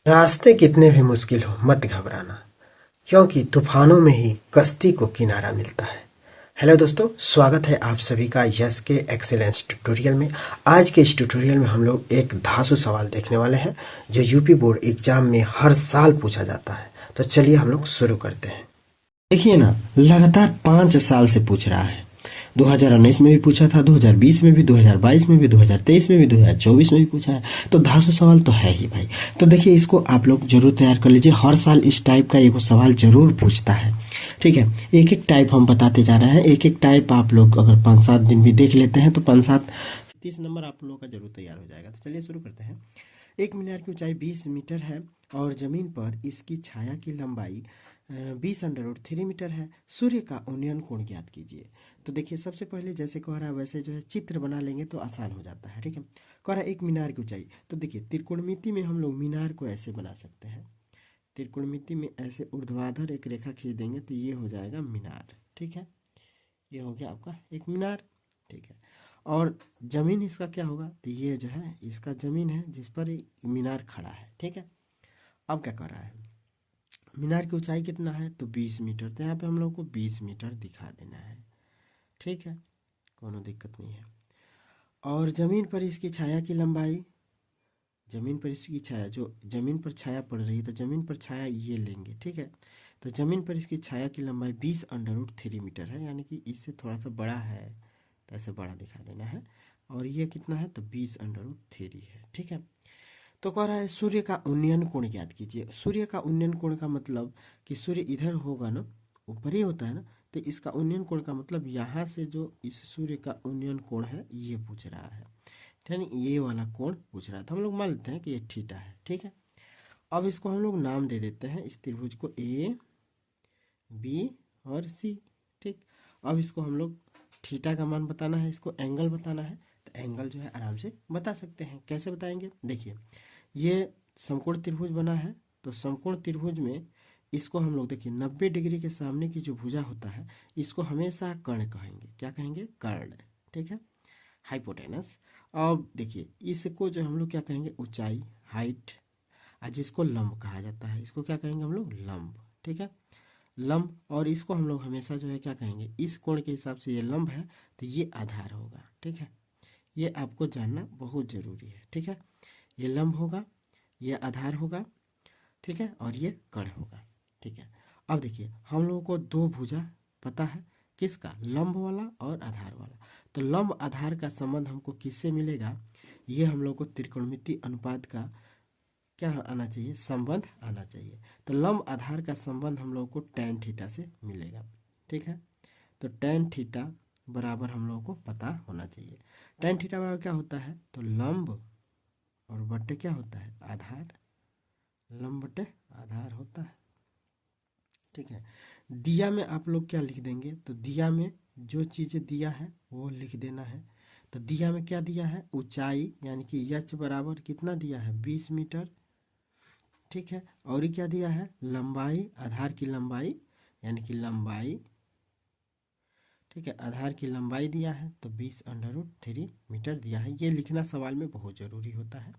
रास्ते कितने भी मुश्किल हो मत घबराना, क्योंकि तूफानों में ही कश्ती को किनारा मिलता है। हेलो दोस्तों, स्वागत है आप सभी का यस के एक्सेलेंस ट्यूटोरियल में। आज के इस ट्यूटोरियल में हम लोग एक धांसू सवाल देखने वाले हैं जो यूपी बोर्ड एग्जाम में हर साल पूछा जाता है। तो चलिए हम लोग शुरू करते हैं। देखिए ना, लगातार 5 साल से पूछ रहा है। 2019 में भी पूछा था, 2020 में भी, 2022 में भी, 2023 में भी, 2024 में भी पूछा है। तो धांसू सवाल तो है ही भाई। तो देखिए, इसको आप लोग जरूर तैयार कर लीजिए। हर साल इस टाइप का एक सवाल जरूर पूछता है। ठीक है, एक एक टाइप हम बताते जा रहे हैं। एक एक टाइप आप लोग अगर 5-7 दिन भी देख लेते हैं तो 5-7 30 नंबर आप लोगों का जरूर तैयार हो जाएगा। तो चलिए शुरू करते हैं। एक मीनार की ऊंचाई 20 मीटर है और जमीन पर इसकी छाया की लंबाई 20√3 मीटर है। सूर्य का उन्नयन कोण ज्ञात कीजिए। तो देखिए, सबसे पहले जैसे कह रहा है वैसे जो है चित्र बना लेंगे तो आसान हो जाता है। ठीक है, कह रहा है एक मीनार की ऊंचाई। तो देखिए, त्रिकोणमिति में हम लोग मीनार को ऐसे बना सकते हैं। त्रिकोणमिति में ऐसे ऊर्ध्वाधर एक रेखा खींच देंगे तो ये हो जाएगा मीनार। ठीक है, ये हो गया आपका एक मीनार। ठीक है, और जमीन इसका क्या होगा, तो ये जो है इसका जमीन है जिस पर ये मीनार खड़ा है। ठीक है, अब क्या कर रहा है, मीनार की ऊंचाई कितना है, तो 20 मीटर। तो यहाँ पे हम लोग को 20 मीटर दिखा देना है। ठीक है, कोनो दिक्कत नहीं है। और जमीन पर इसकी छाया की लंबाई, जमीन पर इसकी छाया, जो जमीन पर छाया पड़ रही है तो जमीन पर छाया ये लेंगे। ठीक है, तो जमीन पर इसकी छाया की लंबाई 20√3 मीटर है, यानी कि इससे थोड़ा सा बड़ा है तो ऐसे बड़ा दिखा देना है। और ये कितना है, तो 20√3 है। ठीक है, तो कह रहा है सूर्य का उन्नयन कोण ज्ञात कीजिए। सूर्य का उन्नयन कोण का मतलब कि सूर्य इधर होगा ना, ऊपर ही होता है ना, तो इसका उन्नयन कोण का मतलब यहाँ से जो इस सूर्य का उन्नयन कोण है ये पूछ रहा है, यानी ये वाला कोण पूछ रहा है। तो हम लोग मान लेते हैं कि ये थीटा है। ठीक है, अब इसको हम लोग नाम दे देते हैं, इस त्रिभुज को ए बी और सी। ठीक, अब इसको हम लोग थीटा का मान बताना है, इसको एंगल बताना है। तो एंगल जो है आराम से बता सकते हैं। कैसे बताएंगे, देखिए, ये समकोण त्रिभुज बना है, तो समकोण त्रिभुज में इसको हम लोग देखिए 90 डिग्री के सामने की जो भुजा होता है इसको हमेशा कर्ण कहेंगे। क्या कहेंगे, कर्ण। ठीक है, हाइपोटेनस। अब देखिए, इसको जो हम लोग क्या कहेंगे, ऊंचाई, हाइट। और जिसको लंब कहा जाता है इसको क्या कहेंगे हम लोग, लंब। ठीक है, लंब। और इसको हम लोग हमेशा जो है क्या कहेंगे, इस कोण के हिसाब से ये लंब है तो ये आधार होगा। ठीक है, ये आपको जानना बहुत जरूरी है। ठीक है, ये लंब होगा, ये आधार होगा। ठीक है, और ये कर्ण होगा। ठीक है, अब देखिए, हम लोगों को दो भुजा पता है, किसका, लंब वाला और आधार वाला। तो लंब आधार का संबंध हमको किससे मिलेगा, ये हम लोग को त्रिकोणमिति अनुपात का क्या आना चाहिए, संबंध आना चाहिए। तो लंब आधार का संबंध हम लोग को tan थीटा से मिलेगा। ठीक है, तो tan थीटा बराबर हम लोगों को पता होना चाहिए। tan थीटा बराबर क्या होता है, तो लंब और बट्टे क्या होता है, आधार। लंब बट्टे आधार होता है। ठीक है, दिया में आप लोग क्या लिख देंगे, तो दिया में जो चीज़ें दिया है वो लिख देना है। तो दिया में क्या दिया है, ऊंचाई, यानी कि h बराबर कितना दिया है, 20 मीटर। ठीक है, और ये क्या दिया है, लंबाई, आधार की लंबाई, यानी कि लंबाई। ठीक है, आधार की लंबाई दिया है तो 20√3 मीटर दिया है। ये लिखना सवाल में बहुत ज़रूरी होता है,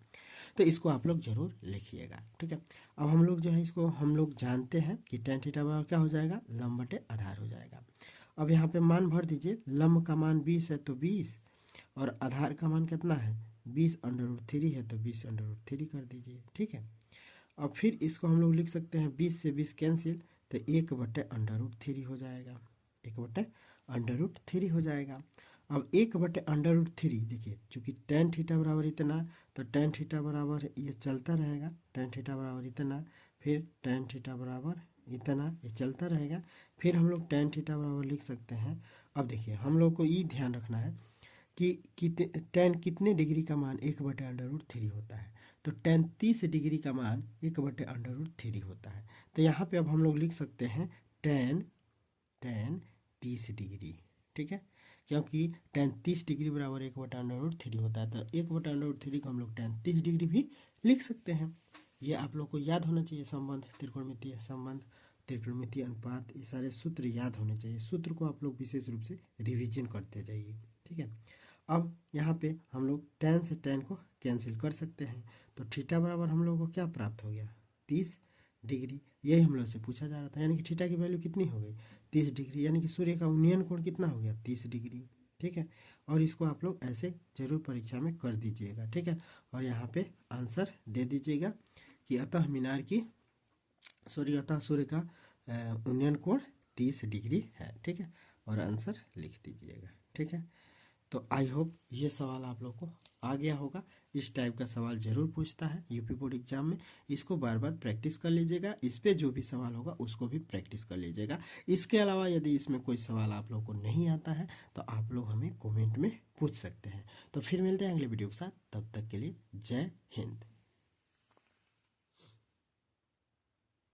तो इसको आप लोग जरूर लिखिएगा। ठीक है, अब हम लोग जो है इसको हम लोग जानते हैं कि tan थीटा बराबर क्या हो जाएगा, लंब बटे आधार हो जाएगा। अब यहाँ पे मान भर दीजिए, लंब का मान 20 है तो 20, और आधार का मान कितना है, 20√3 है तो 20√3 कर दीजिए। ठीक है, अब फिर इसको हम लोग लिख सकते हैं 20 से 20 कैंसिल, तो 1/√3 हो जाएगा। 1/√3 हो जाएगा। अब 1/√3 देखिए, चूंकि tan थीटा बराबर इतना, तो tan थीटा बराबर ये चलता रहेगा, tan थीटा बराबर इतना, फिर tan थीटा बराबर इतना, ये चलता रहेगा। फिर हम लोग tan थीटा बराबर लिख सकते हैं। अब देखिए, हम लोग को ये ध्यान रखना है कि tan कितने डिग्री का मान 1/√3 होता है, तो tan 30 डिग्री का मान 1/√3 होता है। तो यहाँ पे अब हम लोग लिख सकते हैं tan tan 30 डिग्री। ठीक है, क्योंकि tan 30 डिग्री बराबर 1/√3 होता है, तो 1/√3 को हम लोग tan 30 डिग्री भी लिख सकते हैं। ये आप लोग को याद होना चाहिए, संबंध, त्रिकोणमितीय संबंध, त्रिकोणमितीय अनुपात, ये सारे सूत्र याद होने चाहिए। सूत्र को आप लोग विशेष रूप से रिवीजन करते जाइए। ठीक है, अब यहाँ पे हम लोग tan से tan को कैंसिल कर सकते हैं, तो थीटा बराबर हम लोग को क्या प्राप्त हो गया, 30 डिग्री। यही हम लोग से पूछा जा रहा था, यानी कि थीटा की वैल्यू कितनी हो गई, 30 डिग्री, यानी कि सूर्य का उन्नयन कोण कितना हो गया, 30 डिग्री। ठीक है, और इसको आप लोग ऐसे जरूर परीक्षा में कर दीजिएगा। ठीक है, और यहाँ पे आंसर दे दीजिएगा कि अतः मीनार की अतः सूर्य का उन्नयन कोण 30 डिग्री है। ठीक है, और आंसर लिख दीजिएगा। ठीक है, तो आई होप ये सवाल आप लोग को आ गया होगा। इस टाइप का सवाल जरूर पूछता है यूपी बोर्ड एग्जाम में, इसको बार बार प्रैक्टिस कर लीजिएगा। इस पे जो भी सवाल होगा उसको भी प्रैक्टिस कर लीजिएगा। इसके अलावा यदि इसमें कोई सवाल आप लोग को नहीं आता है तो आप लोग हमें कमेंट में पूछ सकते हैं। तो फिर मिलते हैं अगले वीडियो के साथ, तब तक के लिए जय हिंद।